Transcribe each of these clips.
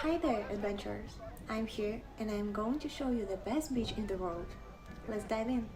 Hi there, adventurers! I'm here and I'm going to show you the best beach in the world. Let's dive in!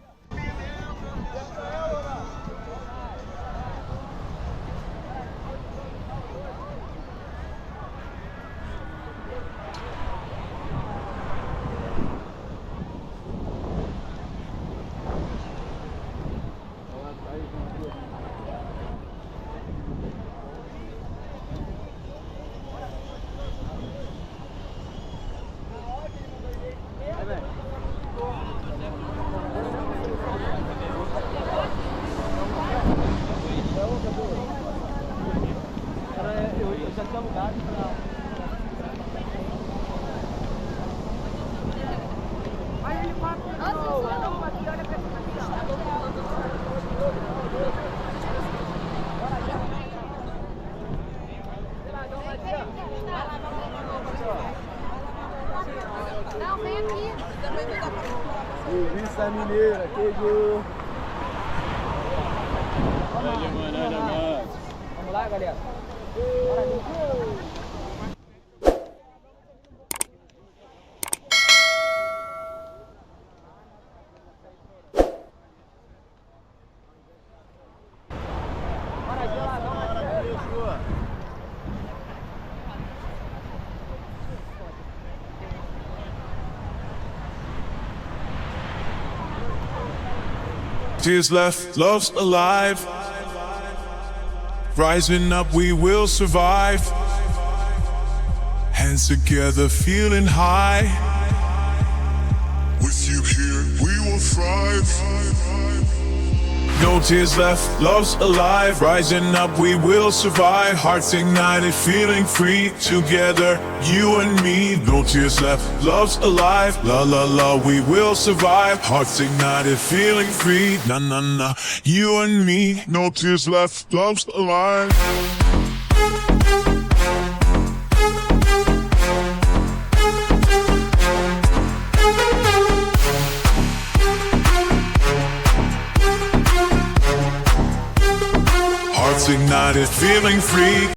Não, vem aqui. Revista Mineira, queijo. Vamos lá, galera. Tears left, love's alive. Rising up, we will survive. Hands together, feeling high. With you here, we will thrive. No tears left, love's alive. Rising up, we will survive. Hearts ignited, feeling free. Together, you and me. No tears left, love's alive. La la la, we will survive. Hearts ignited, feeling free. Na na na, you and me. No tears left, love's alive. Hearts ignited, feeling free.